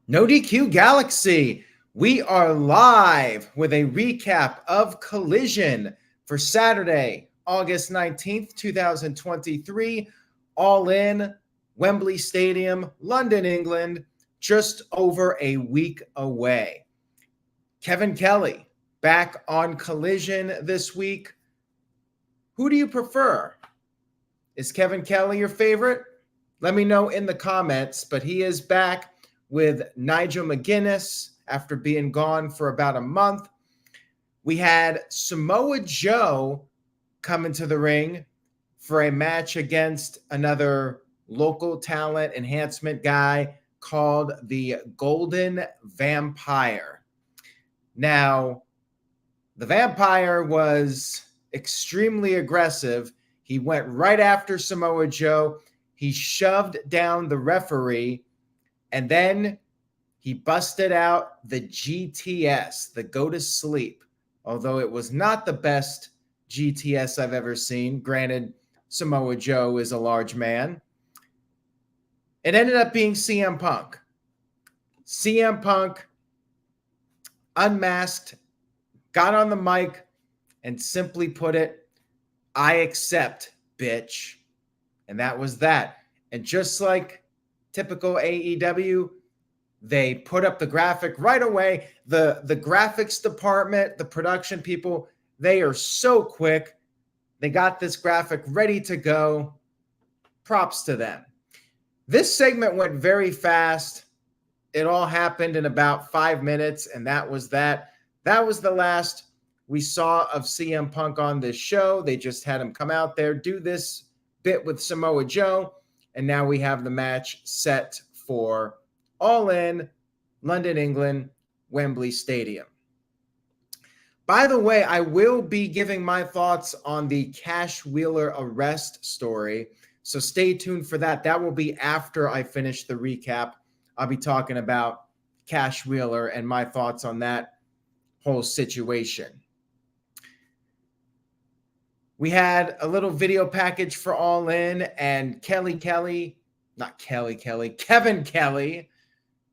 No DQ Galaxy. We are live with a recap of Collision for Saturday, August 19th, 2023. All in Wembley Stadium, London, England, just over a week away. Kevin Kelly back on Collision this week. Who do you prefer? Is Kevin Kelly your favorite? Let me know in the comments, but he is back with Nigel McGuinness after being gone for about a month. We had Samoa Joe come into the ring for a match against another local talent enhancement guy called the Golden Vampire. Now, the Vampire was extremely aggressive. He went right after Samoa Joe. He shoved down the referee, and then he busted out the GTS, the go to sleep, although it was not the best GTS I've ever seen. Granted, Samoa Joe is a large man. It ended up being CM Punk. CM Punk unmasked, got on the mic, and simply put it, "I accept, bitch." And that was that. And just like typical AEW, they put up the graphic right away. The graphics department, the production people, they are so quick. They got this graphic ready to go. Props to them. This segment went very fast. It all happened in about 5 minutes, and that was that. That was the last we saw of CM Punk on this show. They just had him come out there, do this bit with Samoa Joe, and now we have the match set for All In, London, England, Wembley Stadium. By the way, I will be giving my thoughts on the Cash Wheeler arrest story, so stay tuned for that. That will be after I finish the recap. I'll be talking about Cash Wheeler and my thoughts on that whole situation. We had a little video package for All In, and Kevin Kelly,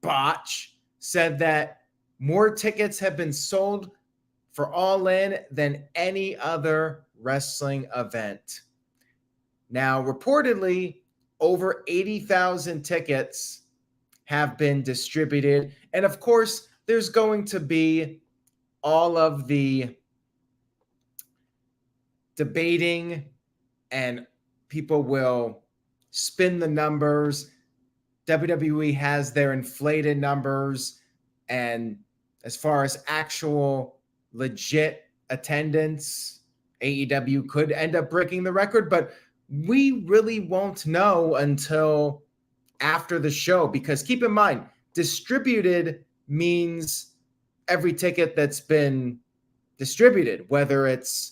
Botch, said that more tickets have been sold for All In than any other wrestling event. Now, reportedly, over 80,000 tickets have been distributed. And of course, there's going to be all of the debating, and people will spin the numbers. WWE has their inflated numbers, and as far as actual legit attendance, AEW could end up breaking the record, but we really won't know until after the show, because keep in mind, distributed means every ticket that's been distributed, whether it's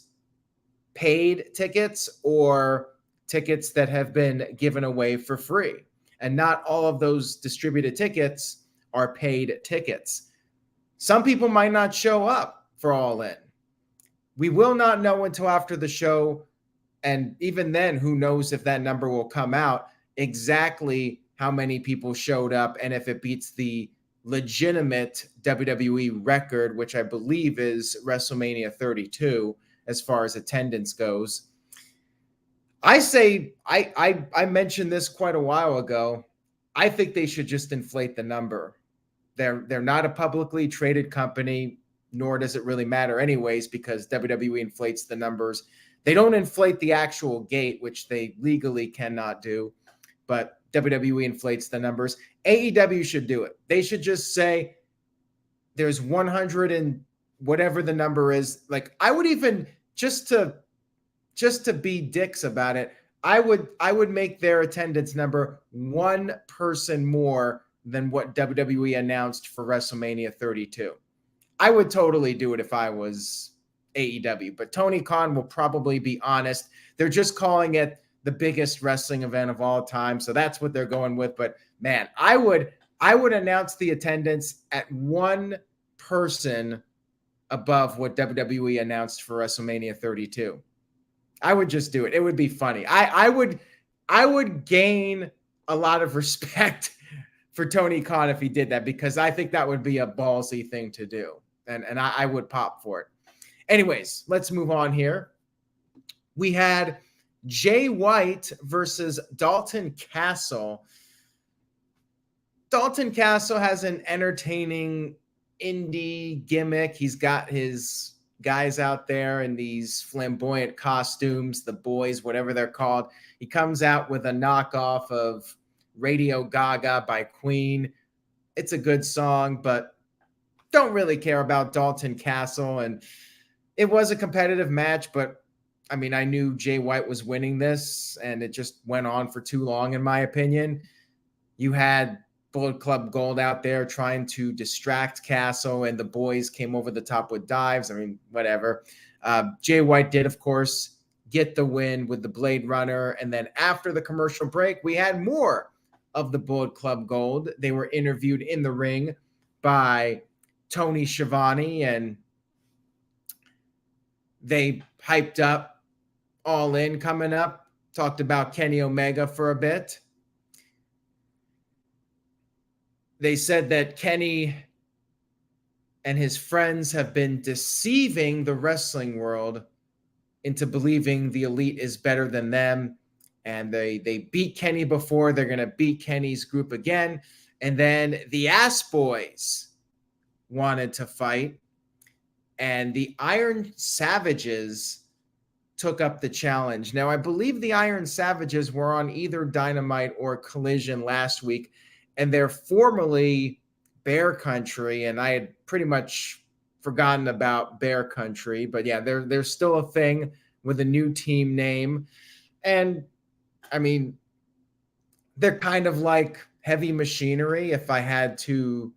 paid tickets or tickets that have been given away for free. And not all of those distributed tickets are paid tickets. Some people might not show up for All In. We will not know until after the show. And even then, who knows if that number will come out, exactly how many people showed up, and if it beats the legitimate WWE record, which I believe is WrestleMania 32, as far as attendance goes. I say, I mentioned this quite a while ago. I think they should just inflate the number. They're not a publicly traded company, nor does it really matter anyways, because WWE inflates the numbers. They don't inflate the actual gate, which they legally cannot do, but WWE inflates the numbers. AEW should do it. They should just say there's 100 and whatever the number is. Like, I would even, just to be dicks about it, I would make their attendance number one person more than what WWE announced for WrestleMania 32. I would totally do it if I was AEW, but Tony Khan will probably be honest. They're just calling it the biggest wrestling event of all time, so that's what they're going with. But man, I would announce the attendance at one person above what WWE announced for WrestleMania 32. I would just do it. It would be funny. I would gain a lot of respect for Tony Khan if he did that, because I think that would be a ballsy thing to do. And I would pop for it. Anyways, let's move on here. We had Jay White versus Dalton Castle. Dalton Castle has an entertaining indie gimmick. He's got his guys out there in these flamboyant costumes, the boys, whatever they're called. He comes out with a knockoff of Radio Gaga by Queen. It's a good song, but don't really care about Dalton Castle. And it was a competitive match, but I mean, I knew Jay White was winning this, and it just went on for too long, in my opinion. You had Bullet Club Gold out there trying to distract Castle, and the boys came over the top with dives. I mean, whatever. Jay White did, of course, get the win with the Blade Runner. And then after the commercial break, we had more of the Bullet Club Gold. They were interviewed in the ring by Tony Schiavone, and they hyped up All In coming up, talked about Kenny Omega for a bit. They said that Kenny and his friends have been deceiving the wrestling world into believing the Elite is better than them. And they beat Kenny before. They're going to beat Kenny's group again. And then the Ass Boys wanted to fight. And the Iron Savages took up the challenge. Now, I believe the Iron Savages were on either Dynamite or Collision last week, and they're formerly Bear Country, and I had pretty much forgotten about Bear Country. But yeah, they're still a thing with a new team name. And I mean, they're kind of like Heavy Machinery if I had to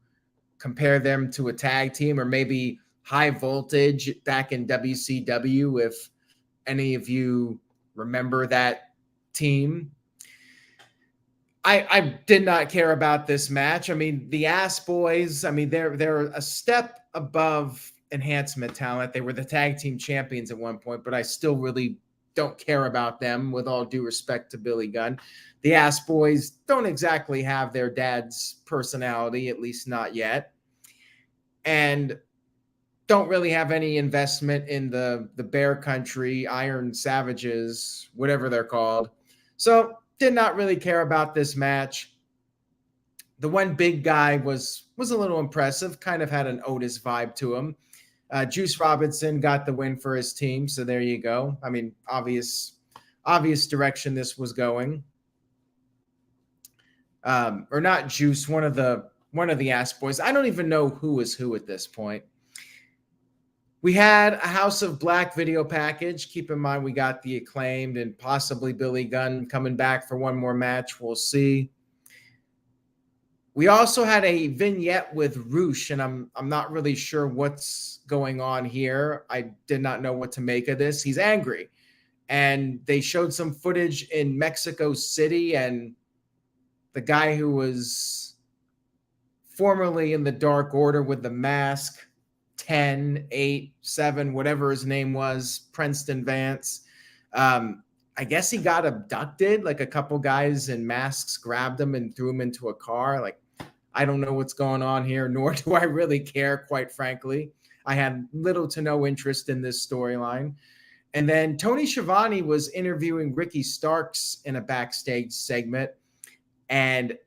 compare them to a tag team, or maybe High Voltage back in WCW, if any of you remember that team. I did not care about this match. I mean, the Ass Boys, I mean, they're a step above enhancement talent. They were the tag team champions at one point, but I still really don't care about them, with all due respect to Billy Gunn. The Ass Boys don't exactly have their dad's personality, at least not yet, and don't really have any investment in the Bear Country, Iron Savages, whatever they're called. So did not really care about this match. The one big guy was a little impressive, kind of had an Otis vibe to him. Juice Robinson got the win for his team, so there you go. I mean, obvious direction this was going. Or not Juice, one of the Ass Boys. I don't even know who is who at this point. We had a House of Black video package. Keep in mind, we got the Acclaimed and possibly Billy Gunn coming back for one more match. We'll see. We also had a vignette with Roosh, and I'm not really sure what's going on here. I did not know what to make of this. He's angry. And they showed some footage in Mexico City, and the guy who was formerly in the Dark Order with the mask, 10, 8, 7, whatever his name was, Princeton Vance. I guess he got abducted. Like, a couple guys in masks grabbed him and threw him into a car. Like, I don't know what's going on here, nor do I really care, quite frankly. I had little to no interest in this storyline. And then Tony Schiavone was interviewing Ricky Starks in a backstage segment, and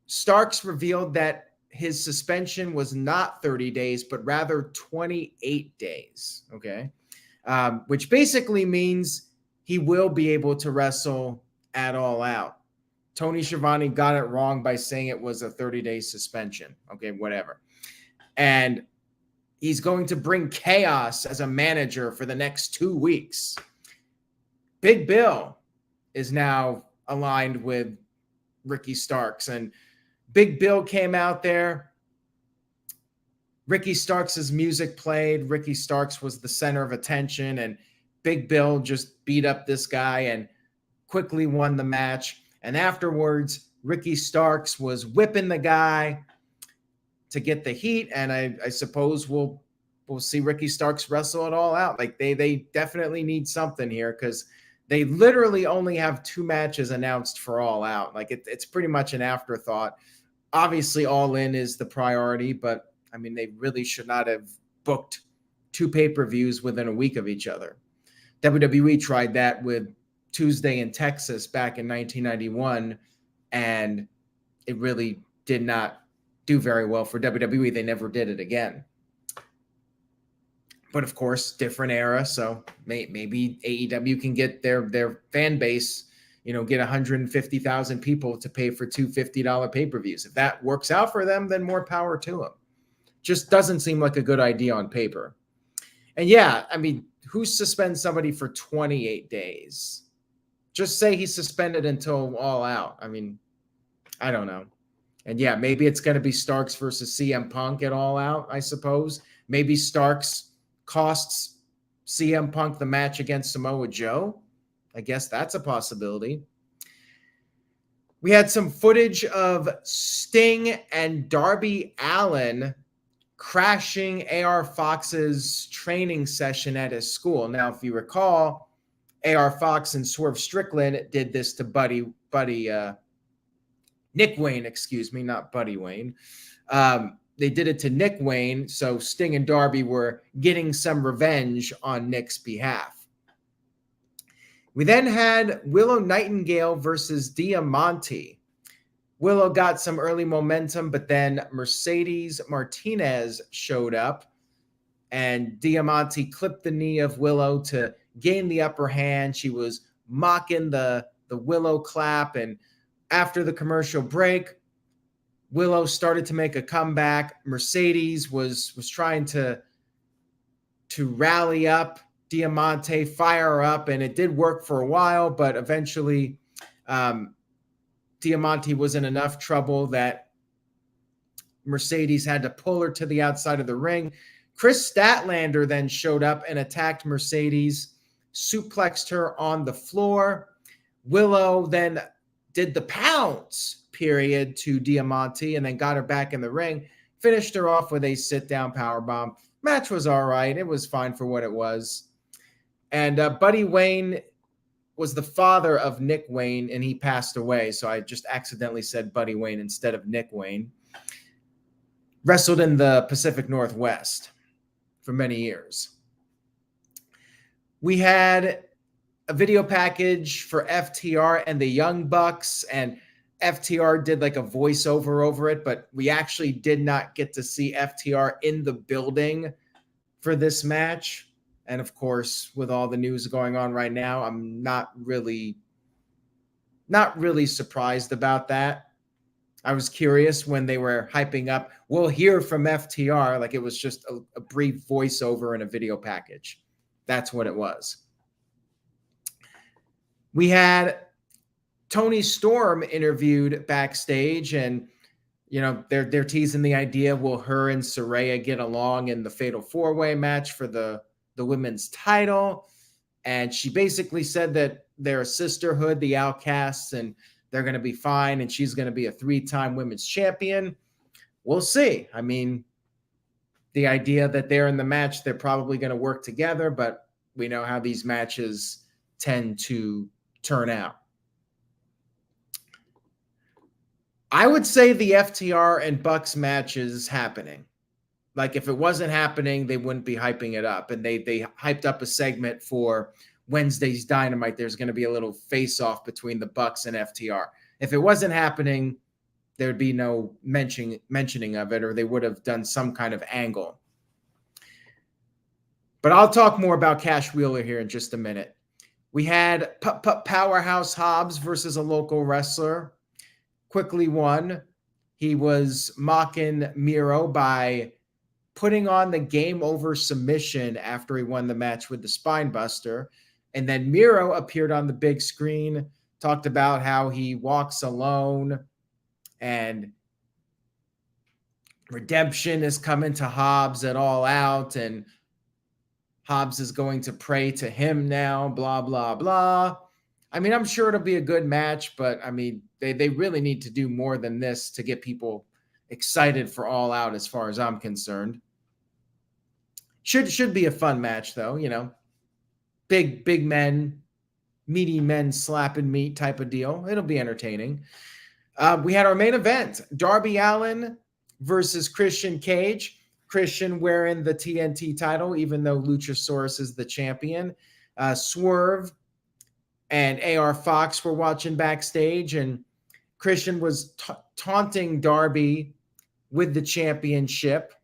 Starks revealed that his suspension was not 30 days, but rather 28 days, okay? Which basically means he will be able to wrestle at All Out. Tony Schiavone got it wrong by saying it was a 30-day suspension, okay, whatever. And he's going to bring chaos as a manager for the next 2 weeks. Big Bill is now aligned with Ricky Starks, and Big Bill came out there. Ricky Starks' music played. Ricky Starks was the center of attention, and Big Bill just beat up this guy and quickly won the match. And afterwards, Ricky Starks was whipping the guy to get the heat, and I suppose we'll see Ricky Starks wrestle it all out. Like, they definitely need something here, because they literally only have 2 matches announced for All Out. Like, it's pretty much an afterthought. Obviously, All In is the priority, but I mean, they really should not have booked 2 pay-per-views within a week of each other. WWE tried that with Tuesday in Texas back in 1991, and it really did not do very well for WWE. They never did it again. But of course, different era, so maybe AEW can get their fan base, get 150,000 people to pay for two $50 pay-per-views. If that works out for them, then more power to them. Just doesn't seem like a good idea on paper. And yeah, I mean, who suspends somebody for 28 days? Just say he's suspended until All Out. I mean, I don't know. And yeah, maybe it's going to be Starks versus CM Punk at All Out, I suppose. Maybe Starks costs CM Punk the match against Samoa Joe. I guess that's a possibility. We had some footage of Sting and Darby Allin crashing AR Fox's training session at his school. Now, if you recall, AR Fox and Swerve Strickland did this to Nick Wayne, not Buddy Wayne. They did it to Nick Wayne, so Sting and Darby were getting some revenge on Nick's behalf. We then had Willow Nightingale versus Diamante. Willow got some early momentum, but then Mercedes Martinez showed up, and Diamante clipped the knee of Willow to gain the upper hand. She was mocking the Willow clap, and after the commercial break, Willow started to make a comeback. Mercedes was trying to rally up Diamante, fire her up, and it did work for a while, but eventually Diamante was in enough trouble that Mercedes had to pull her to the outside of the ring. Chris Statlander then showed up and attacked Mercedes, suplexed her on the floor. Willow then did the pounce period to Diamante and then got her back in the ring, finished her off with a sit-down powerbomb. Match was all right. It was fine for what it was. And Buddy Wayne was the father of Nick Wayne, and he passed away, so I just accidentally said Buddy Wayne instead of Nick Wayne. Wrestled in the Pacific Northwest for many years. We had a video package for FTR and the Young Bucks, and FTR did like a voiceover over it, but we actually did not get to see FTR in the building for this match. And of course, with all the news going on right now, I'm not really surprised about that. I was curious when they were hyping up, we'll hear from FTR, like it was just a brief voiceover in a video package. That's what it was. We had Tony Storm interviewed backstage, and they're teasing the idea, will her and Saraya get along in the Fatal 4-Way match for the women's title? And she basically said that they're a sisterhood, the Outcasts, and they're going to be fine, and she's going to be a 3-time women's champion. We'll see. I mean, the idea that they're in the match, they're probably going to work together, but we know how these matches tend to turn out. I would say the FTR and Bucks match is happening. Like, if it wasn't happening, they wouldn't be hyping it up. And they hyped up a segment for Wednesday's Dynamite. There's going to be a little face-off between the Bucks and FTR. If it wasn't happening, there'd be no mentioning of it, or they would have done some kind of angle. But I'll talk more about Cash Wheeler here in just a minute. We had Powerhouse Hobbs versus a local wrestler. Quickly won. He was mocking Miro by putting on the game over submission after he won the match with the Spine Buster. And then Miro appeared on the big screen, talked about how he walks alone and redemption is coming to Hobbs at All Out, and Hobbs is going to pray to him now, blah, blah, blah. I mean, I'm sure it'll be a good match, but I mean, they really need to do more than this to get people excited for All Out as far as I'm concerned. Should be a fun match, though, big men, meaty men slapping meat type of deal. It'll be entertaining. We had our main event, Darby Allin versus Christian Cage. Christian wearing the TNT title, even though Luchasaurus is the champion. Swerve and AR Fox were watching backstage, and Christian was taunting Darby with the championship.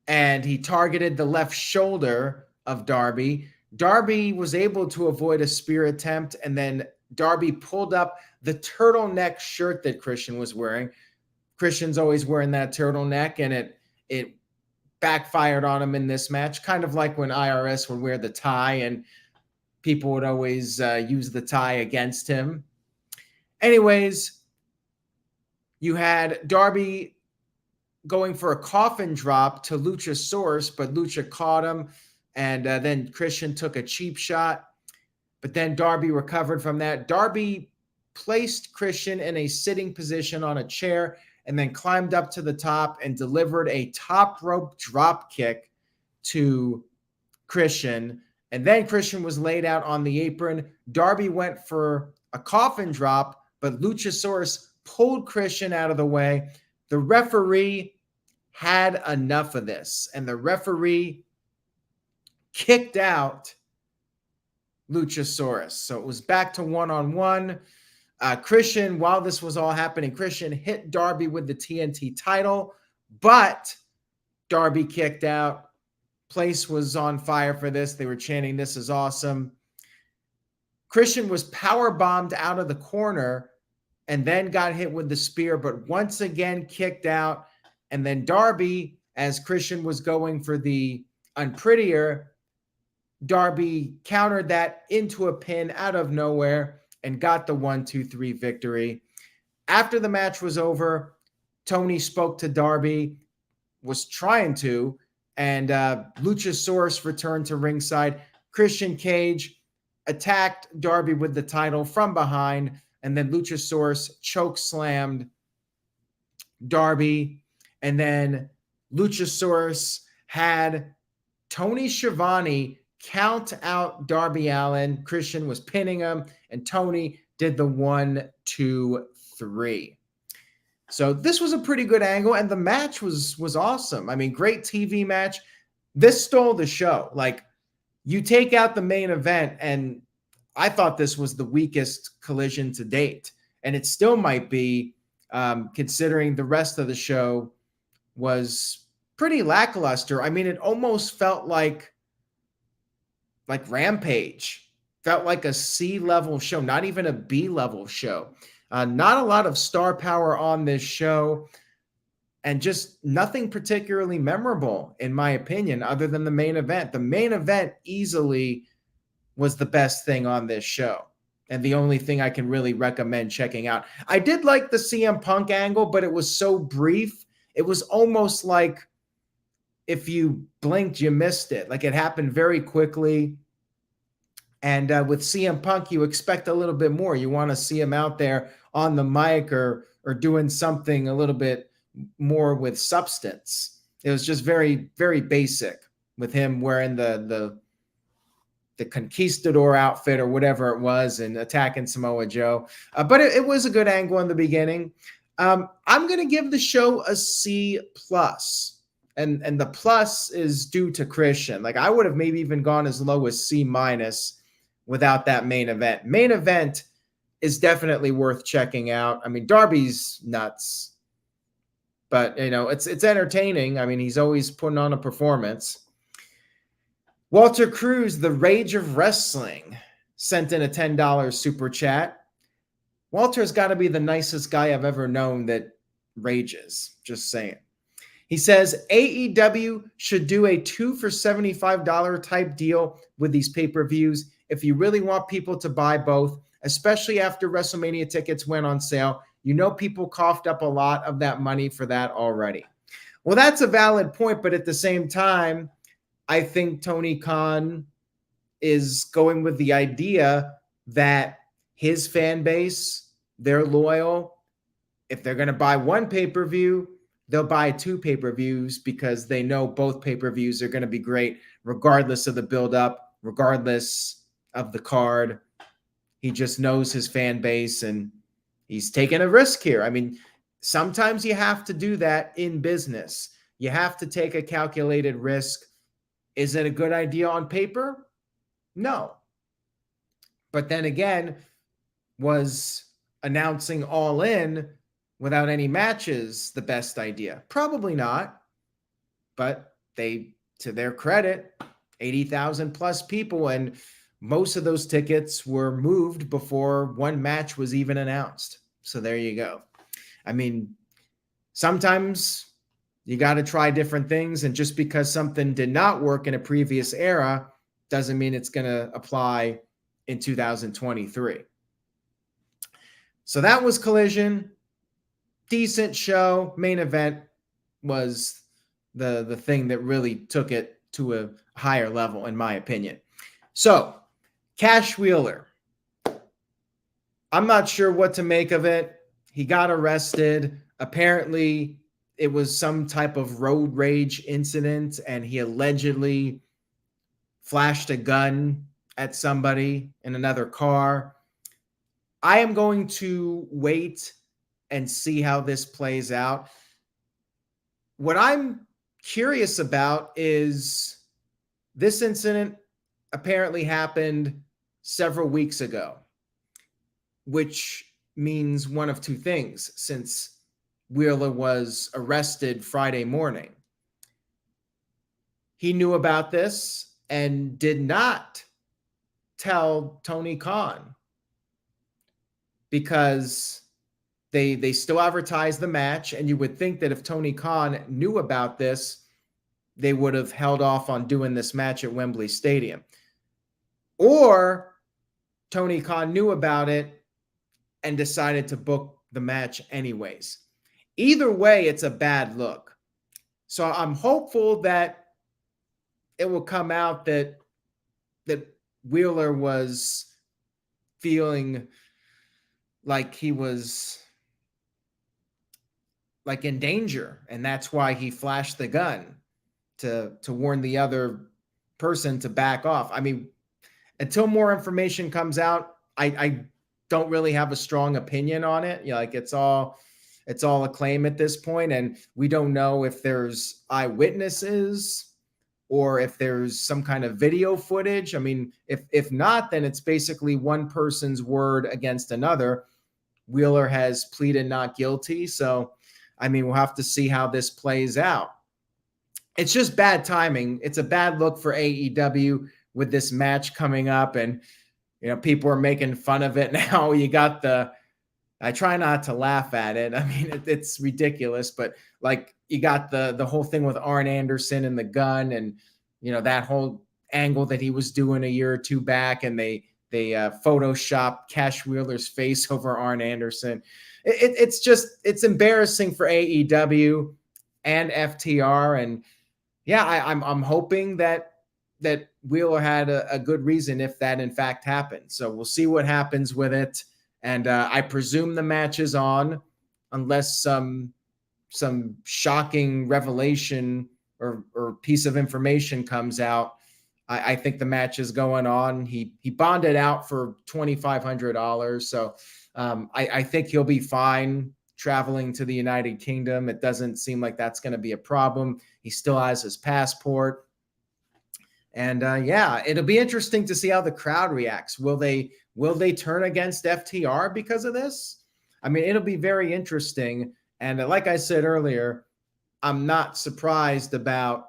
And he targeted the left shoulder of Darby. Darby was able to avoid a spear attempt, and then Darby pulled up the turtleneck shirt that Christian was wearing. Christian's always wearing that turtleneck, and it backfired on him in this match, kind of like when IRS would wear the tie, and people would always use the tie against him. Anyways, you had Darby going for a coffin drop to Luchasaurus, but Lucha caught him, and then Christian took a cheap shot, but then Darby recovered from that. Darby placed Christian in a sitting position on a chair and then climbed up to the top and delivered a top rope drop kick to Christian, and then Christian was laid out on the apron. Darby went for a coffin drop, but Luchasaurus pulled Christian out of the way. The referee had enough of this, and the referee kicked out Luchasaurus. So it was back to one-on-one. Christian, while this was all happening, Christian hit Darby with the TNT title, but Darby kicked out. Place was on fire for this. They were chanting, "This is awesome." Christian was power bombed out of the corner and then got hit with the spear, but once again kicked out. And then Darby, as Christian was going for the unprettier, Darby countered that into a pin out of nowhere and got the 1-2-3 victory. After the match was over, Tony spoke to Darby, was trying to, and Luchasaurus returned to ringside. Christian Cage attacked Darby with the title from behind, and then Luchasaurus choke slammed Darby. And then Luchasaurus had Tony Schiavone count out Darby Allin. Christian was pinning him, and Tony did the 1-2-3. So this was a pretty good angle, and the match was awesome. I mean, great TV match. This stole the show. Like, you take out the main event, and I thought this was the weakest Collision to date, and it still might be, considering the rest of the show was pretty lackluster. I mean, it almost felt like Rampage. Felt like a C-level show, not even a B-level show. Not a lot of star power on this show, and just nothing particularly memorable, in my opinion, other than the main event. The main event easily was the best thing on this show, and the only thing I can really recommend checking out. I did like the CM Punk angle, but it was so brief. It was almost like if you blinked, you missed it. Like, it happened very quickly. And with CM Punk, you expect a little bit more. You want to see him out there on the mic or doing something a little bit more with substance. It was just very, very basic with him wearing the conquistador outfit or whatever it was and attacking Samoa Joe. But it was a good angle in the beginning. I'm going to give the show a C+. And the plus is due to Christian. Like, I would have maybe even gone as low as C- without that main event. Main event is definitely worth checking out. I mean, Darby's nuts, but it's entertaining. I mean, he's always putting on a performance. Walter Cruz, the Rage of Wrestling, sent in a $10 super chat. Walter's got to be the nicest guy I've ever known that rages. Just saying. He says AEW should do a 2 for $75 type deal with these pay-per-views if you really want people to buy both, especially after WrestleMania tickets went on sale. People coughed up a lot of that money for that already. Well, that's a valid point, but at the same time, I think Tony Khan is going with the idea that his fan base, they're loyal. If they're going to buy one pay-per-view, they'll buy 2 pay-per-views because they know both pay-per-views are going to be great, regardless of the build-up, regardless of the card. He just knows his fan base and he's taking a risk here. I mean, sometimes you have to do that in business. You have to take a calculated risk. Is it a good idea on paper? No. But then again, was announcing All In without any matches the best idea? Probably not. But they, to their credit, 80,000 plus people, and most of those tickets were moved before one match was even announced. So there you go. I mean, sometimes you got to try different things, and just because something did not work in a previous era doesn't mean it's going to apply in 2023. So that was Collision. Decent show. Main event was the thing that really took it to a higher level, in my opinion. So, Cash Wheeler. I'm not sure what to make of it. He got arrested. Apparently, it was some type of road rage incident, and he allegedly flashed a gun at somebody in another car. I am going to wait and see how this plays out. What I'm curious about is this incident apparently happened several weeks ago, which means one of two things, since Wheeler was arrested Friday morning. He knew about this and did not tell Tony Khan, because they still advertised the match, and you would think that if Tony Khan knew about this, they would have held off on doing this match at Wembley Stadium. Or Tony Khan knew about it and decided to book the match anyways. Either way, it's a bad look. So I'm hopeful that it will come out that Wheeler was feeling like he was like in danger, and that's why he flashed the gun to warn the other person to back off. I mean, until more information comes out, I don't really have a strong opinion on it. You know, like it's all a claim at this point, and we don't know if there's eyewitnesses or if there's some kind of video footage. I mean, if not, then it's basically one person's word against another. Wheeler has pleaded not guilty, so I mean, we'll have to see how this plays out. It's just bad timing. It's a bad look for AEW with this match coming up, and you know, people are making fun of it now. You got I try not to laugh at it. I mean, it's ridiculous, but like you got the whole thing with Arn Anderson and the gun, and you know, that whole angle that he was doing a year or two back, and they photoshopped Cash Wheeler's face over Arn Anderson. It's embarrassing for AEW and FTR, and yeah, I'm hoping that Wheeler had a good reason if that in fact happened. So we'll see what happens with it. And I presume the match is on, unless some shocking revelation or piece of information comes out. I think the match is going on. He bonded out for $2,500. So I think he'll be fine traveling to the United Kingdom. It doesn't seem like that's going to be a problem. He still has his passport. And yeah, it'll be interesting to see how the crowd reacts. Will they turn against FTR because of this? I mean, it'll be very interesting. And like I said earlier, I'm not surprised about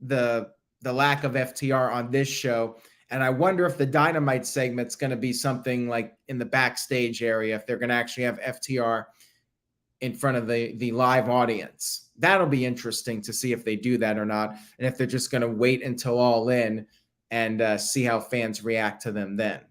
the lack of FTR on this show. And I wonder if the Dynamite segment's going to be something like in the backstage area, if they're going to actually have FTR in front of the live audience. That'll be interesting to see if they do that or not, and if they're just going to wait until All In and see how fans react to them then.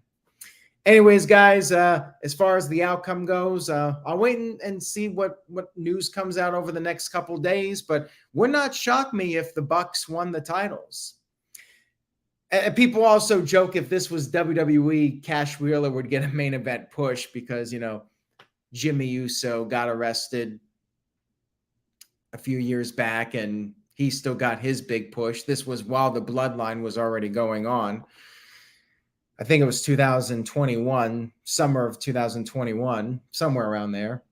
Anyways, guys, as far as the outcome goes, I'll wait and see what news comes out over the next couple days, but would not shock me if the Bucks won the titles. And people also joke if this was WWE, Cash Wheeler would get a main event push because, you know, Jimmy Uso got arrested a few years back and he still got his big push. This was while the bloodline was already going on. I think it was 2021, summer of 2021, somewhere around there.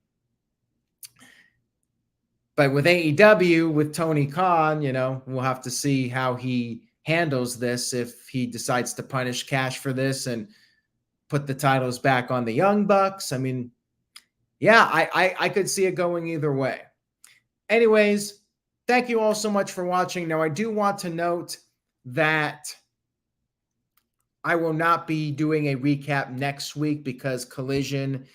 But with AEW, with Tony Khan, we'll have to see how he handles this, if he decides to punish Cash for this and put the titles back on the Young Bucks. I mean, yeah, I could see it going either way. Anyways, thank you all so much for watching. Now, I do want to note that I will not be doing a recap next week because Collision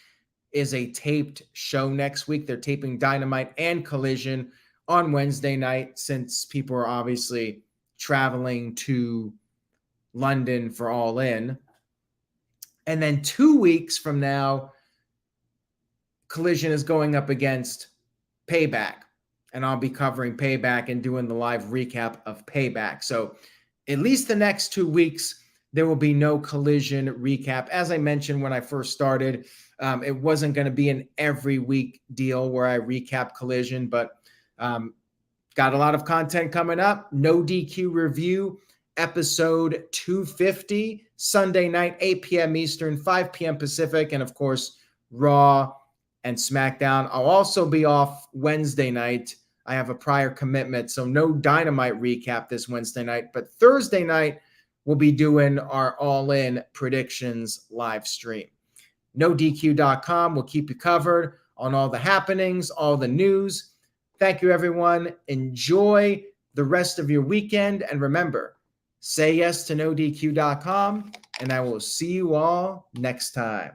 is a taped show next week. They're taping Dynamite and Collision on Wednesday night, since people are obviously traveling to London for All In. And then 2 weeks from now, Collision is going up against Payback, and I'll be covering Payback and doing the live recap of Payback. So at least the next 2 weeks, there will be no Collision recap. As I mentioned when I first started, it wasn't going to be an every week deal where I recap Collision, but got a lot of content coming up. No DQ review, episode 250, Sunday night, 8 p.m. Eastern, 5 p.m. Pacific, and of course, Raw and SmackDown. I'll also be off Wednesday night. I have a prior commitment, so no Dynamite recap this Wednesday night, but Thursday night, we'll be doing our All In predictions live stream. NoDQ.com will keep you covered on all the happenings, all the news. Thank you, everyone. Enjoy the rest of your weekend. And remember, say yes to NoDQ.com, and I will see you all next time.